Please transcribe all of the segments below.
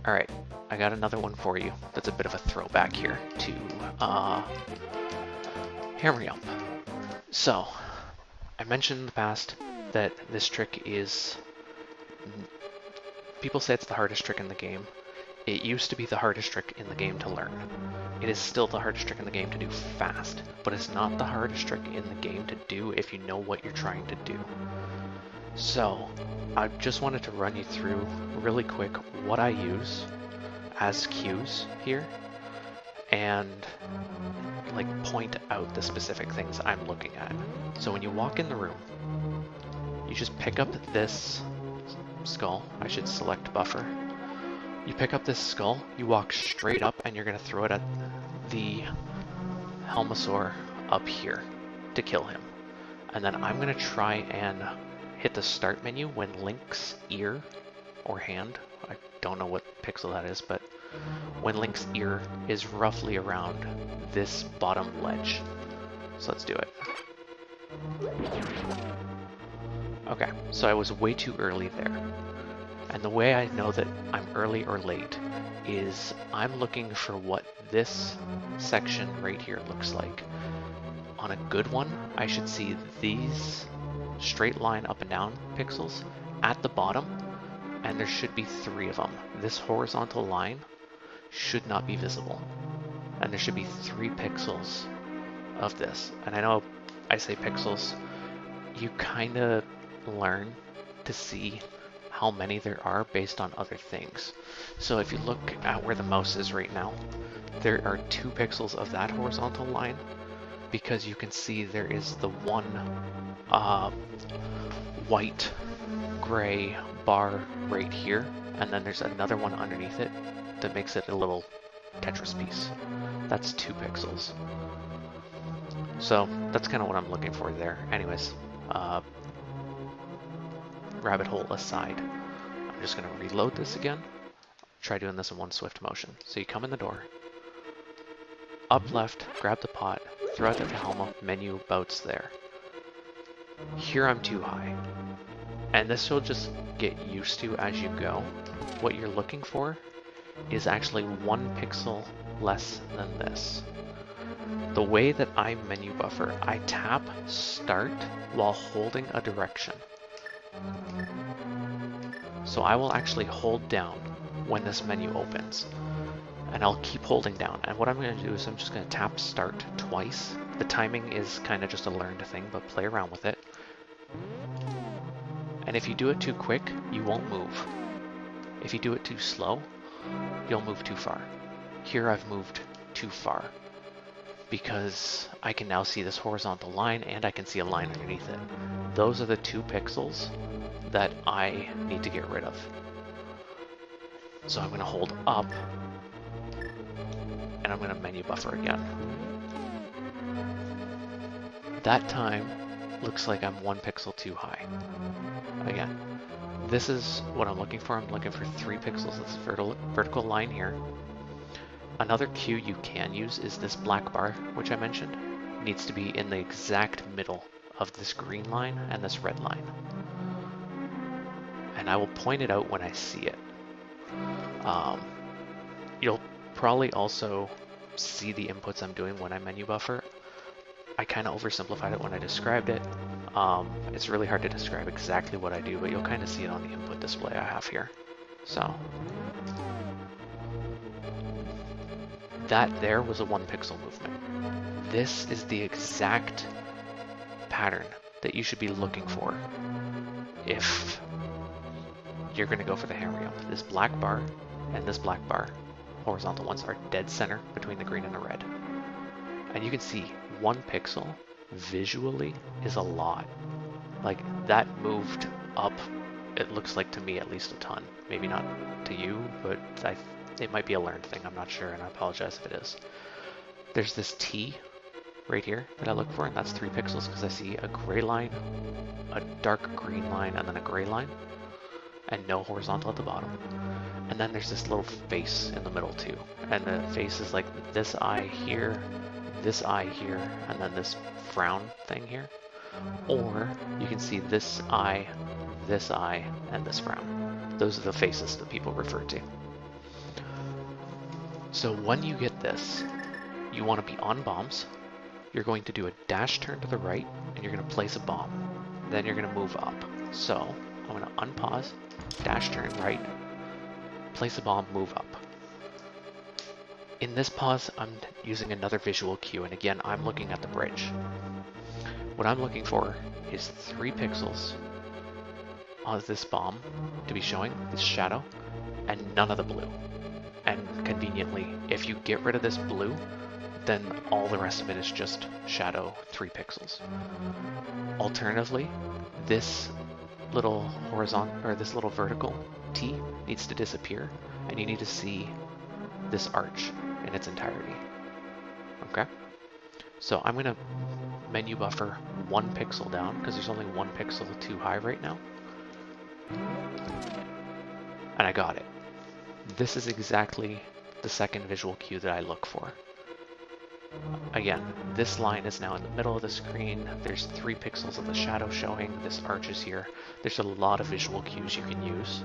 Alright, I got another one for you that's a bit of a throwback here to HammerJump. So, I mentioned in the past that this trick is... People say it's the hardest trick in the game. It used to be the hardest trick in the game to learn. It is still the hardest trick in the game to do fast, but it's not the hardest trick in the game to do if you know what you're trying to do. So, I just wanted to run you through really quick what I use as cues here and like point out the specific things I'm looking at. So when you walk in the room, you just pick up this skull. I should select buffer. You pick up this skull, you walk straight up, and you're going to throw it at the Helmosaur up here to kill him. And then I'm going to try and hit the start menu when Link's ear or hand, I don't know what pixel that is, but when Link's ear is roughly around this bottom ledge. So let's do it. Okay, so I was way too early there. And the way I know that I'm early or late is I'm looking for what this section right here looks like. On a good one, I should see these straight line up and down pixels at the bottom, and there should be 3 of them. This horizontal line should not be visible, and there should be 3 pixels of this. And I know I say pixels, you kind of learn to see how many there are based on other things. So if you look at where the mouse is right now, there are 2 pixels of that horizontal line, because you can see there is the one white gray bar right here, and then there's another one underneath it that makes it a little Tetris piece. That's 2 pixels. So that's kind of what I'm looking for there. Anyways, rabbit hole aside, I'm just going to reload this again. Try doing this in one swift motion. So you come in the door, up left, grab the pot, throw it at the Helma, menu bouts there. Here I'm too high, and this you'll just get used to as you go. What you're looking for is actually 1 pixel less than this. The way that I menu buffer, I tap start while holding a direction. So I will actually hold down when this menu opens, and I'll keep holding down. And what I'm going to do is I'm just going to tap start twice. The timing is kind of just a learned thing, but play around with it. And if you do it too quick, you won't move. If you do it too slow, you'll move too far. Here I've moved too far, because I can now see this horizontal line and I can see a line underneath it. Those are the 2 pixels that I need to get rid of. So I'm going to hold up, and I'm going to menu buffer again. That time looks like I'm 1 pixel too high. Again, this is what I'm looking for. I'm looking for 3 pixels of this vertical line here. Another cue you can use is this black bar, which I mentioned. It needs to be in the exact middle of this green line and this red line. And I will point it out when I see it. You'll probably also see the inputs I'm doing when I menu buffer. I kind of oversimplified it when I described it. It's really hard to describe exactly what I do, but you'll kind of see it on the input display I have here. So that there was a 1 pixel movement. This is the exact pattern that you should be looking for if you're going to go for the HammerJump. This black bar and this black bar, horizontal ones, are dead center between the green and the red. And you can see 1 pixel visually is a lot. Like, that moved up, it looks like to me at least a ton. Maybe not to you, but it might be a learned thing, I'm not sure, and I apologize if it is. There's this T right here that I look for, and that's 3 pixels because I see a gray line, a dark green line, and then a gray line, and no horizontal at the bottom. And then there's this little face in the middle too, and the face is like this eye here, and then this frown thing here. Or you can see this eye, and this frown. Those are the faces that people refer to. So when you get this, you want to be on bombs. You're going to do a dash turn to the right, and you're going to place a bomb. Then you're going to move up. So I'm going to unpause, dash turn right, place a bomb, move up. In this pause, I'm using another visual cue, and again, I'm looking at the bridge. What I'm looking for is 3 pixels of this bomb to be showing, this shadow, and none of the blue. And conveniently, if you get rid of this blue, then all the rest of it is just shadow 3 pixels. Alternatively, this little horizontal, or this little vertical T needs to disappear, and you need to see this arch in its entirety. Okay? So I'm gonna menu buffer 1 pixel down, because there's only 1 pixel too high right now. And I got it. This is exactly the second visual cue that I look for. Again, this line is now in the middle of the screen. There's 3 pixels of the shadow showing. This arch is here. There's a lot of visual cues you can use.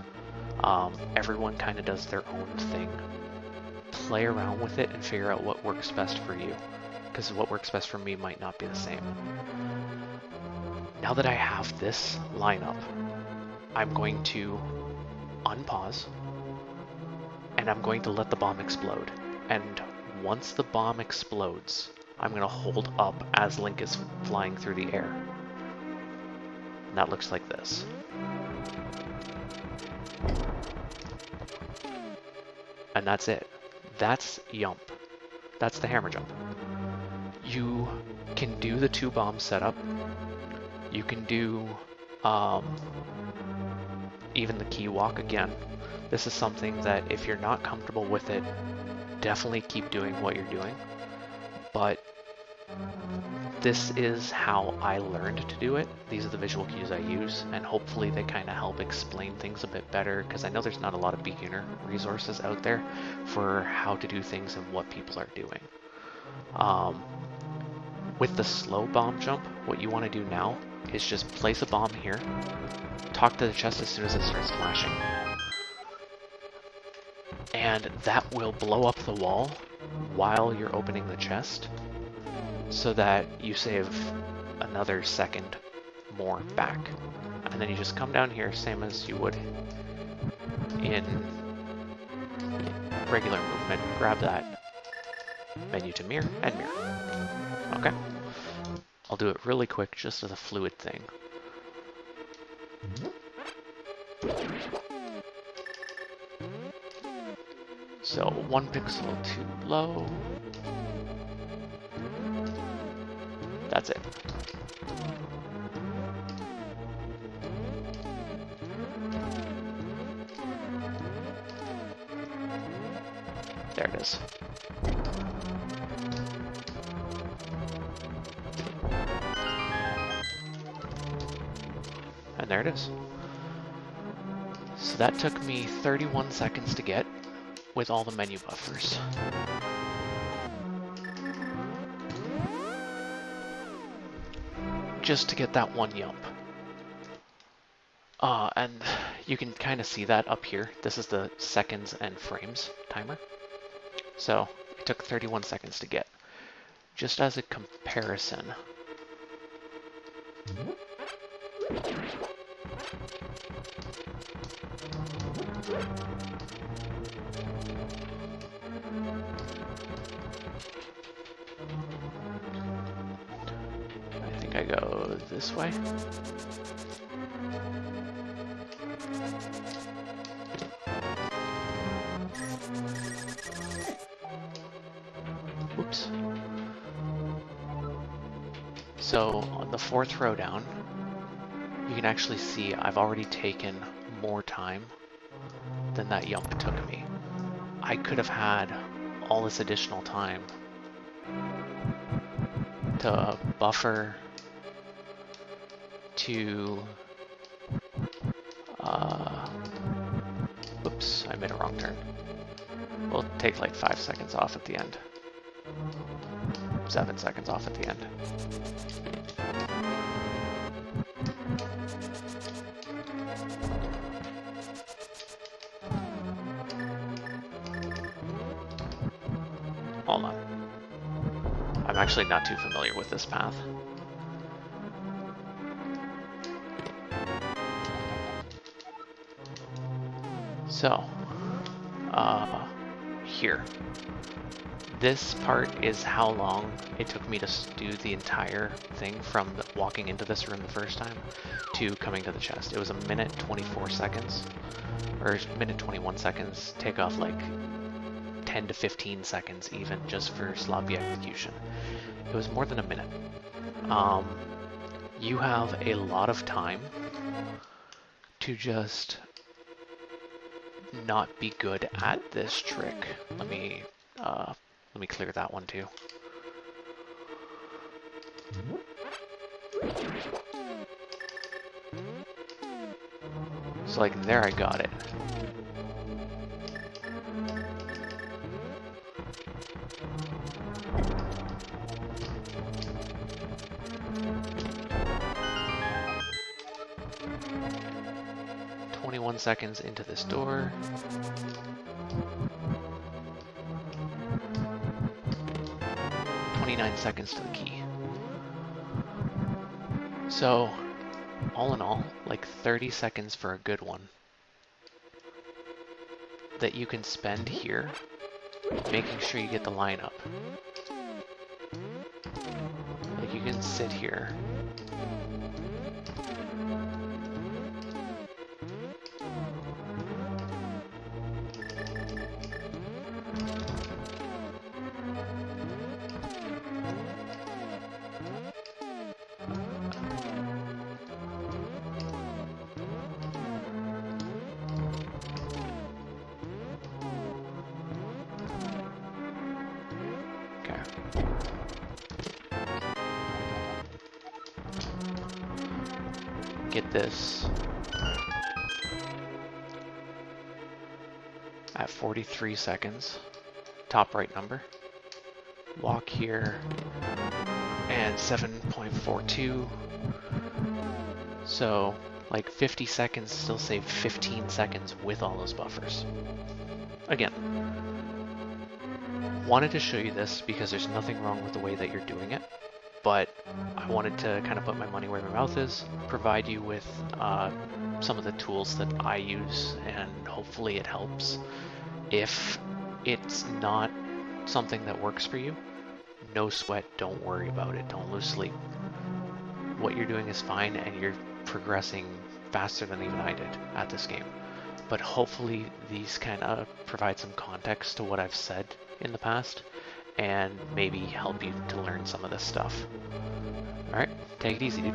Everyone kind of does their own thing. Play around with it and figure out what works best for you, because what works best for me might not be the same. Now that I have this lineup, I'm going to unpause, and I'm going to let the bomb explode. And once the bomb explodes, I'm going to hold up as Link is flying through the air. And that looks like this. And that's it. That's Jump. That's the hammer jump. You can do the 2 bomb setup. You can do even the key walk again. This is something that if you're not comfortable with it, definitely keep doing what you're doing. But this is how I learned to do it. These are the visual cues I use, and hopefully they kind of help explain things a bit better, because I know there's not a lot of beginner resources out there for how to do things and what people are doing. With the slow bomb jump, what you want to do now is just place a bomb here, talk to the chest as soon as it starts flashing, and that will blow up the wall while you're opening the chest, so that you save another second more back. And then you just come down here, same as you would in regular movement, grab that, menu to mirror, and mirror. Okay? I'll do it really quick, just as a fluid thing. So 1 pixel too low. That's it. There it is. And there it is. So that took me 31 seconds to get with all the menu buffers. Just to get that 1 jump. And you can kind of see that up here. This is the seconds and frames timer. So it took 31 seconds to get. Just as a comparison. I think I go this way. Oops. So on the 4th row down, you can actually see I've already taken more time than that jump took me. I could have had all this additional time to buffer, to oops, I made a wrong turn. We'll take like 5 seconds off at the end. 7 seconds off at the end. hold on. I'm actually not too familiar with this path. So, here. This part is how long it took me to do the entire thing from walking into this room the first time to coming to the chest. It was 1 minute 24 seconds, or 1 minute 21 seconds, take off like 10 to 15 seconds even just for sloppy execution. It was more than a minute. You have a lot of time to just not be good at this trick. Let me clear that one too. So like there I got it. Seconds into this door. $29 to the key. So, all in all, like 30 seconds for a good one that you can spend here making sure you get the line up. Like you can sit here. Get this at 43 seconds, top right number. Walk here and 7.42. So like 50 seconds, still save 15 seconds with all those buffers. Again, wanted to show you this because there's nothing wrong with the way that you're doing it, but I wanted to kind of put my money where my mouth is, provide you with some of the tools that I use, and hopefully it helps. If it's not something that works for you, no sweat, don't worry about it, don't lose sleep. What you're doing is fine, and you're progressing faster than even I did at this game. But hopefully these kind of provide some context to what I've said in the past, and maybe help you to learn some of this stuff. Alright, take it easy, dude.